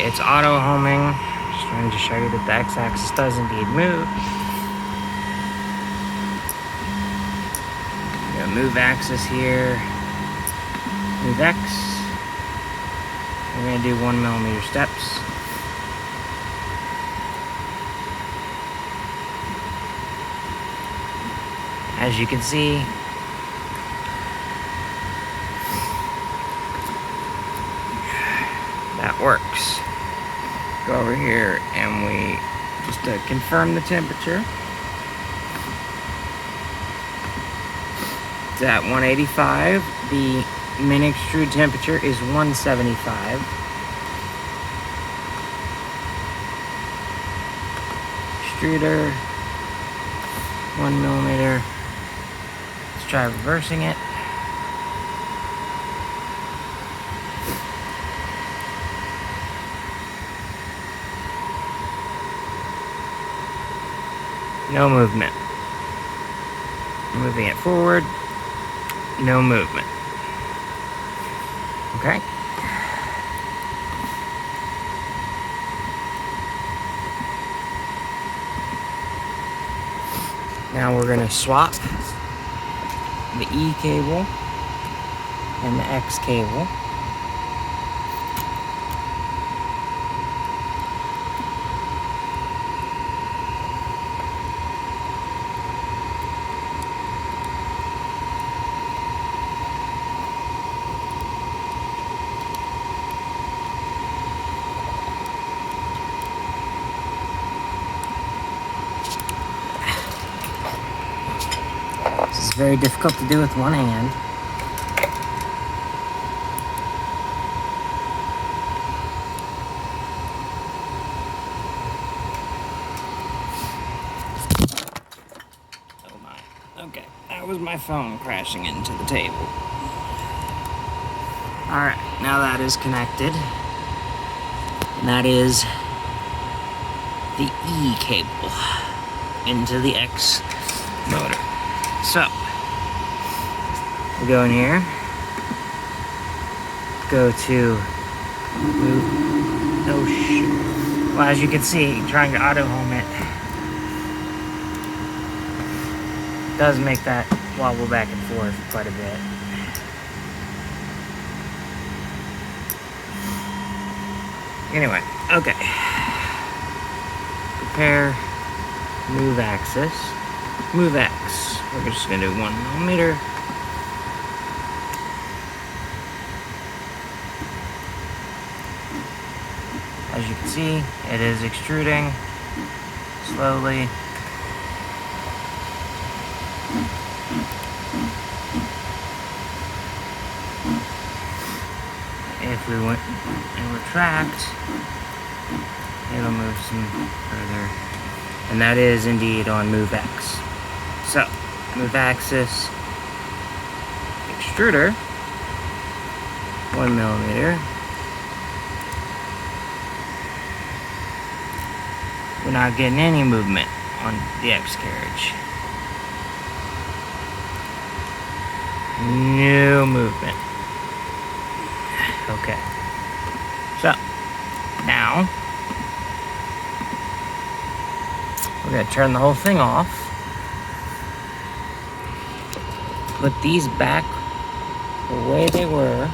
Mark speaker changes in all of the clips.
Speaker 1: it's auto homing. Just trying to show you that the x-axis does indeed move. We got move axis here, move X. We're going to do 1mm steps. As you can see, that works. Go over here and we just confirm the temperature. It's at 185. The min extrude temperature is 175. Extruder, 1mm. Let's try reversing it. No movement. Moving it forward. No movement. Okay. Now we're going to swap the E cable and the X cable. This is very difficult to do with one hand. Oh my. Okay, that was my phone crashing into the table. Alright, now that is connected. And that is the E cable into the X motor. So, we go in here, go to move, oh shoot. Well, as you can see, trying to auto home it does make that wobble back and forth quite a bit. Anyway, okay. Prepare, move axis, move X. We're just going to do 1mm. As you can see, it is extruding slowly. If we went and retract, it'll move some further. And that is indeed on move X. So, move axis, extruder, 1mm. We're not getting any movement on the X carriage. No movement. Okay. So, now, we're going to turn the whole thing off. Put these back the way they were,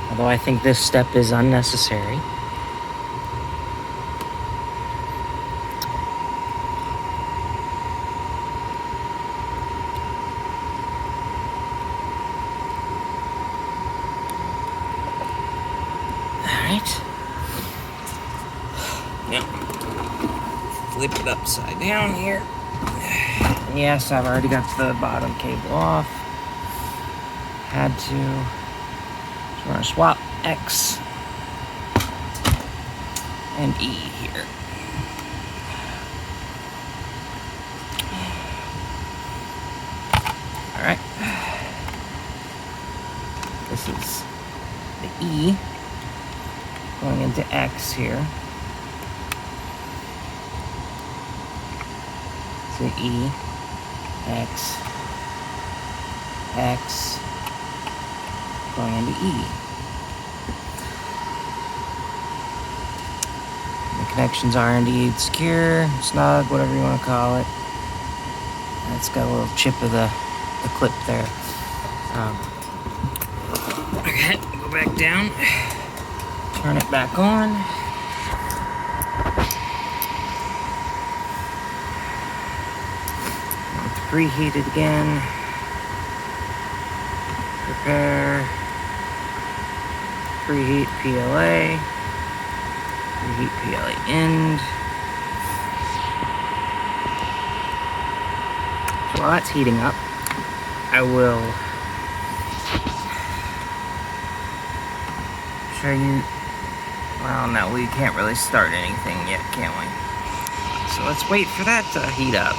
Speaker 1: although I think this step is unnecessary. Alright. Now, flip it upside down here. Yes, I've already got the bottom cable off. Had to. So we're going to swap X and E here. Alright. This is the E going into X here. So E, X, X, going into E. connections are indeed secure, snug, whatever you want to call it. It's got a little chip of the clip there. Okay, go back down. Turn it back on. It's preheated again. Prepare. Preheat PLA. Preheat PLA end. So while that's heating up, I will show you. Well, no, we can't really start anything yet, can we? So let's wait for that to heat up.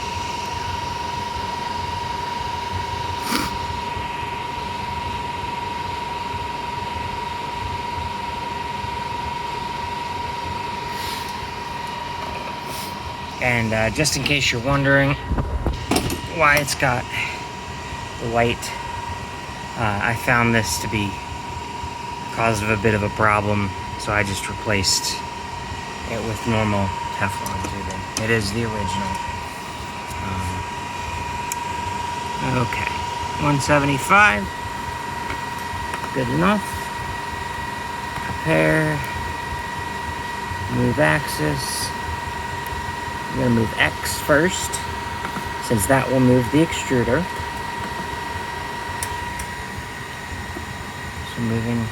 Speaker 1: And just in case you're wondering why it's got the white, I found this to be cause of a bit of a problem, so I just replaced it with normal Teflon tubing. It is the original. Okay, 175, good enough. Prepare, move axis. I'm going to move X first, since that will move the extruder. So moving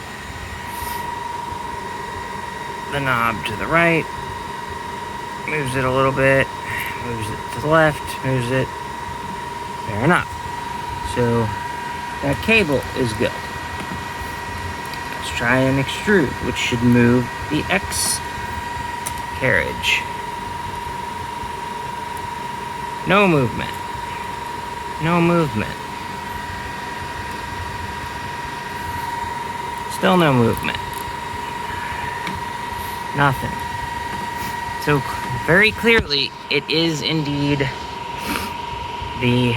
Speaker 1: the knob to the right, moves it a little bit, moves it to the left, moves it. Fair enough. So that cable is good. Let's try an extrude, which should move the X carriage. No movement. No movement. Still no movement. Nothing. So very clearly, it is indeed the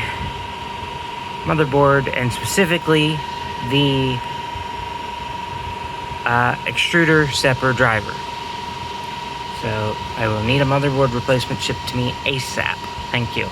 Speaker 1: motherboard, and specifically the extruder stepper driver. So I will need a motherboard replacement shipped to me ASAP. Thank you.